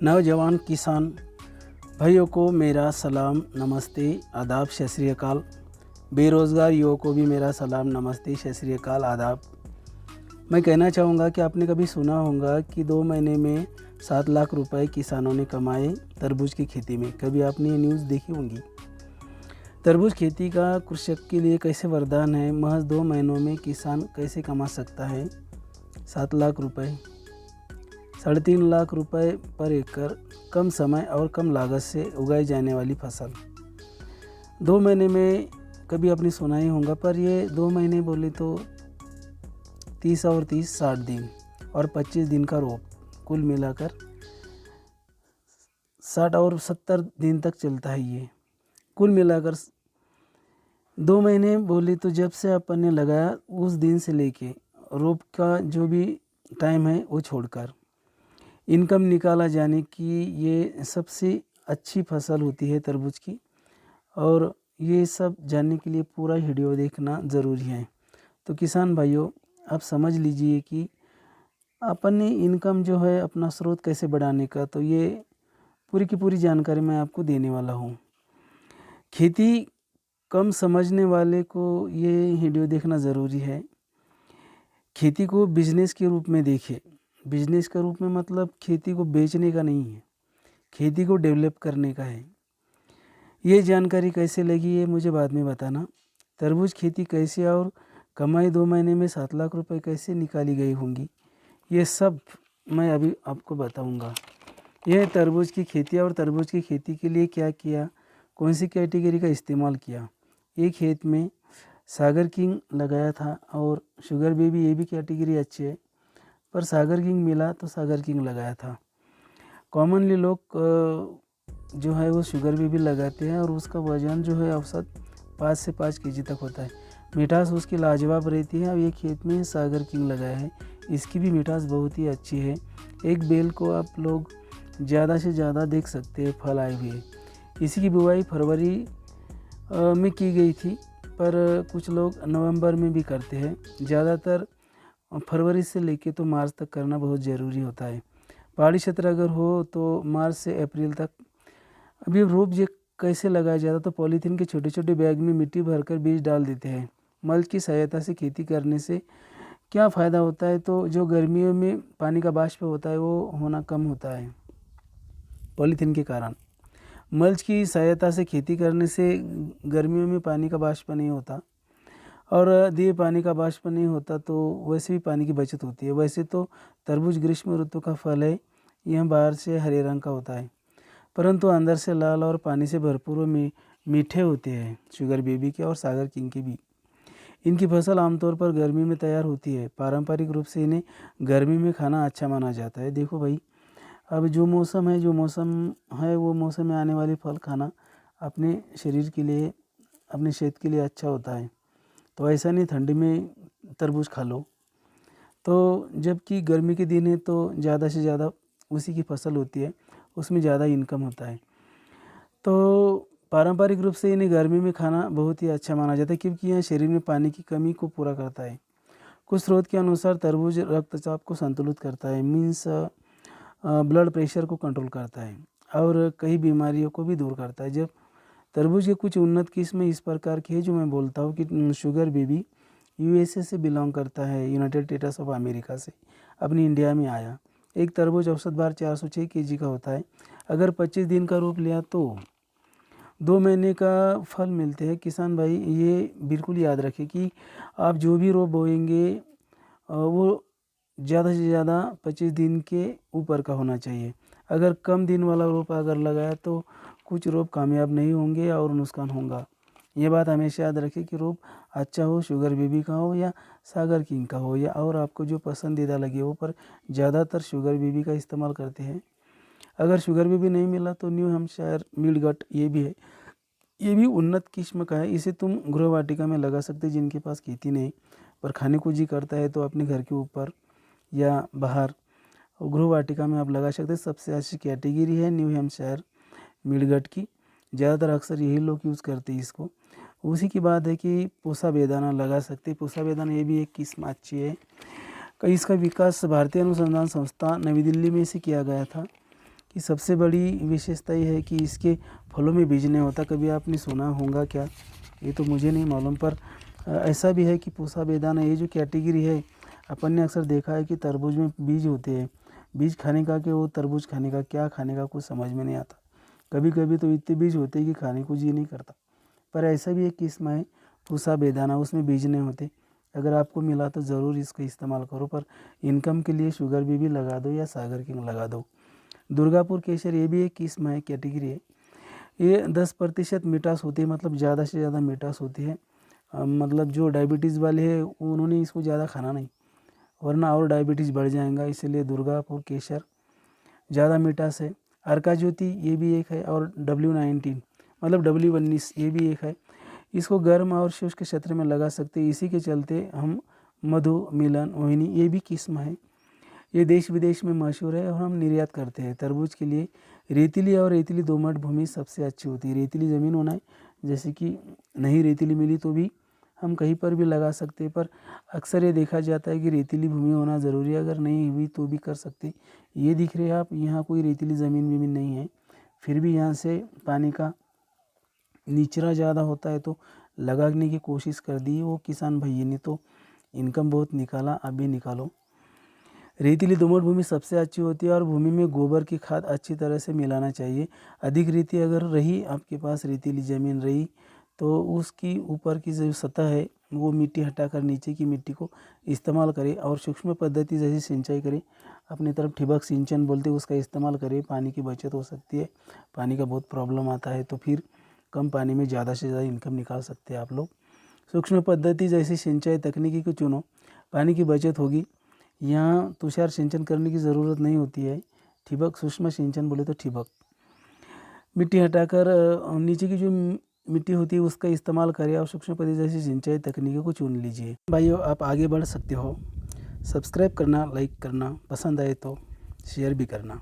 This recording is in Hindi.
नौजवान किसान भाइयों को मेरा सलाम, नमस्ते, आदाब, सत श्री अकाल। बेरोज़गार युवकों को भी मेरा सलाम, नमस्ते, सत श्री अकाल, आदाब। मैं कहना चाहूँगा कि आपने कभी सुना होगा कि 2 महीने में 7 लाख रुपए किसानों ने कमाए तरबूज की खेती में। कभी आपने ये न्यूज़ देखी होंगी। तरबूज खेती का कृषक के लिए कैसे वरदान है। महज 2 महीनों में किसान कैसे कमा सकता है 7 लाख रुपए, 3.5 लाख रुपए पर एकड़, कम समय और कम लागत से उगाई जाने वाली फसल। 2 महीने में कभी आपने सुना ही होगा, पर ये 2 महीने बोले तो 30 और 30 60 दिन और 25 दिन का रोप, कुल मिलाकर 60 और 70 दिन तक चलता है। ये कुल मिलाकर 2 महीने बोले तो जब से अपन ने लगाया उस दिन से लेके रोप का जो भी टाइम है वो छोड़कर इनकम निकाला जाने की ये सबसे अच्छी फसल होती है तरबूज की। और ये सब जानने के लिए पूरा वीडियो देखना ज़रूरी है। तो किसान भाइयों, आप समझ लीजिए कि अपनी इनकम जो है, अपना स्रोत कैसे बढ़ाने का, तो ये पूरी की पूरी जानकारी मैं आपको देने वाला हूँ। खेती कम समझने वाले को ये वीडियो देखना ज़रूरी है। खेती को बिजनेस के रूप में देखें। बिजनेस का रूप में मतलब खेती को बेचने का नहीं है, खेती को डेवलप करने का है। ये जानकारी कैसे लगी है मुझे बाद में बताना। तरबूज खेती कैसे और कमाई 2 महीने में 7 लाख रुपए कैसे निकाली गई होंगी, ये सब मैं अभी आपको बताऊंगा। यह तरबूज की खेती और तरबूज की खेती के लिए क्या किया, कौन सी कैटेगरी का इस्तेमाल किया। एक खेत में सागर किंग लगाया था और शुगर बेबी, ये भी कैटेगरी अच्छी है, पर सागर किंग मिला तो सागर किंग लगाया था। कॉमनली लोग जो है वो शुगर बेबी लगाते हैं और उसका वजन जो है औसत 5 से 5 केजी तक होता है। मिठास उसकी लाजवाब रहती है। और ये खेत में सागर किंग लगाया है, इसकी भी मिठास बहुत ही अच्छी है। एक बेल को आप लोग ज़्यादा से ज़्यादा देख सकते हैं फल आए हुए। इसी की बुआई फरवरी में की गई थी, पर कुछ लोग नवंबर में भी करते हैं। ज़्यादातर फरवरी से लेके तो मार्च तक करना बहुत ज़रूरी होता है। पहाड़ी क्षेत्र अगर हो तो मार्च से अप्रैल तक। अभी रोप ये कैसे लगाया जाता, तो पॉलीथीन के छोटे छोटे बैग में मिट्टी भरकर बीज डाल देते हैं। मल्च की सहायता से खेती करने से क्या फ़ायदा होता है, तो जो गर्मियों में पानी का वाष्प होता है वो होना कम होता है पॉलीथीन के कारण। मल्च की सहायता से खेती करने से गर्मियों में पानी का वाष्प नहीं होता, और यदि पानी का वाष्प नहीं होता तो वैसे भी पानी की बचत होती है। वैसे तो तरबूज ग्रीष्म ऋतु का फल है, यह बाहर से हरे रंग का होता है परंतु अंदर से लाल और पानी से भरपूर व मीठे होते हैं। शुगर बेबी के और सागर किंग के भी। इनकी फसल आमतौर पर गर्मी में तैयार होती है। पारंपरिक रूप से इन्हें गर्मी में खाना अच्छा माना जाता है। देखो भाई, अब जो मौसम है वो मौसम में आने वाली फल खाना अपने शरीर के लिए, अपने सेहत के लिए अच्छा होता है। तो ऐसा नहीं ठंडी में तरबूज खा लो। तो जबकि गर्मी के दिन है तो ज़्यादा से ज़्यादा उसी की फसल होती है, उसमें ज़्यादा इनकम होता है। तो पारंपरिक रूप से इन्हें गर्मी में खाना बहुत ही अच्छा माना जाता है, क्योंकि यह शरीर में पानी की कमी को पूरा करता है। कुछ स्रोत के अनुसार तरबूज रक्तचाप को संतुलित करता है, मीन्स ब्लड प्रेशर को कंट्रोल करता है और कई बीमारियों को भी दूर करता है। जब तरबूज के कुछ उन्नत किस्में इस प्रकार की है जो मैं बोलता हूँ कि शुगर बेबी यूएसए से बिलोंग करता है, यूनाइटेड स्टेट्स ऑफ अमेरिका से अपनी इंडिया में आया। एक तरबूज औसत भार 406 केजी का होता है। अगर 25 दिन का रोप लिया तो 2 महीने का फल मिलते हैं। किसान भाई ये बिल्कुल याद रखें कि आप जो भी रोप बोएंगे वो ज़्यादा से ज़्यादा 25 दिन के ऊपर का होना चाहिए। अगर कम दिन वाला रोप अगर लगाया तो कुछ रोप कामयाब नहीं होंगे और नुकसान होगा। ये बात हमेशा याद रखें कि रोप अच्छा हो, शुगर बेबी का हो या सागर किंग का हो, या और आपको जो पसंदीदा लगे वो, पर ज़्यादातर शुगर बेबी का इस्तेमाल करते हैं। अगर शुगर बेबी नहीं मिला तो न्यू हैम्पशायर मिडगट ये भी है, ये भी उन्नत किस्म का है। इसे तुम गृह वाटिका में लगा सकते हैं। जिनके पास खेती नहीं पर खाने को जी करता है तो अपने घर के ऊपर या बाहर गृह वाटिका में आप लगा सकते हैं। सबसे अच्छी कैटेगरी है न्यू हैम्पशायर मिडगट की, ज़्यादातर अक्सर यही लोग यूज़ करते हैं इसको। उसी की बात है कि पूसा बेदाना लगा सकते हैं। पूसा बेदाना ये भी एक किस्म अच्छी है। कई इसका विकास भारतीय अनुसंधान संस्था नई दिल्ली में इसे किया गया था। कि सबसे बड़ी विशेषता ये है कि इसके फलों में बीज नहीं होता। कभी आपने सुना होगा क्या, ये तो मुझे नहीं मालूम, पर ऐसा भी है कि पूसा बेदाना ये जो कैटेगरी है, अपन ने अक्सर देखा है कि तरबूज में बीज होते हैं। बीज खाने का कि वो तरबूज खाने का, क्या खाने का कुछ समझ में नहीं आता। कभी कभी तो इतने बीज होते हैं कि खाने को जी नहीं करता। पर ऐसा भी एक किस्म है पूसा बेदाना, उसमें बीज नहीं होते। अगर आपको मिला तो ज़रूर इसका इस्तेमाल करो, पर इनकम के लिए शुगर बीबी लगा दो या सागर किंग लगा दो। दुर्गापुर केसर ये भी एक किस्म है, कैटेगरी है। ये 10% मिठास होती है, मतलब ज़्यादा से ज़्यादा मिठास होती है। मतलब जो डायबिटीज़ वाले हैं उन्होंने इसको ज़्यादा खाना नहीं, वरना और डायबिटीज़ बढ़ जाएगा। इसलिए दुर्गापुर केसर ज़्यादा मिठास है। अर्का ज्योति ये भी एक है, और W19 मतलब W19 ये भी एक है। इसको गर्म और शुष्क क्षेत्र में लगा सकते हैं। इसी के चलते हम मधु, मिलन, मोहिनी ये भी किस्म है। ये देश विदेश में मशहूर है और हम निर्यात करते हैं। तरबूज के लिए रेतीली और रेतीली दोमट भूमि सबसे अच्छी होती है। रेतीली ज़मीन होना है, जैसे कि नहीं रेतीली मिली तो भी हम कहीं पर भी लगा सकते हैं, पर अक्सर ये देखा जाता है कि रेतीली भूमि होना ज़रूरी है। अगर नहीं हुई तो भी कर सकते। ये दिख रहे हैं आप, यहाँ कोई रेतीली ज़मीन नहीं है, फिर भी यहाँ से पानी का निचरा ज़्यादा होता है तो लगाने की कोशिश कर दी वो किसान भैया ने, तो इनकम बहुत निकाला। आप भी निकालो। रेतीली दोमट भूमि सबसे अच्छी होती है और भूमि में गोबर की खाद अच्छी तरह से मिलाना चाहिए। अधिक रेती अगर रही आपके पास, रेतीली ज़मीन रही, तो उसकी ऊपर की जो सतह है वो मिट्टी हटाकर नीचे की मिट्टी को इस्तेमाल करें और सूक्ष्म पद्धति जैसी सिंचाई करें। अपनी तरफ ठिबक सिंचन बोलते हैं, उसका इस्तेमाल करें। पानी की बचत हो सकती है। पानी का बहुत प्रॉब्लम आता है, तो फिर कम पानी में ज़्यादा से ज़्यादा इनकम निकाल सकते हैं आप लोग। सूक्ष्म पद्धति जैसी सिंचाई तकनीकी को चुनो, पानी की बचत होगी। यहाँ तुषार सिंचन करने की ज़रूरत नहीं होती है। ठिबक, सूक्ष्म सिंचन बोले तो ठिबक। मिट्टी हटाकर नीचे की जो मिट्टी होती है उसका इस्तेमाल करें और सूक्ष्म पद्धति जैसी सिंचाई तकनीकों को चुन लीजिए। भाइयों, आप आगे बढ़ सकते हो। सब्सक्राइब करना, लाइक करना, पसंद आए तो शेयर भी करना।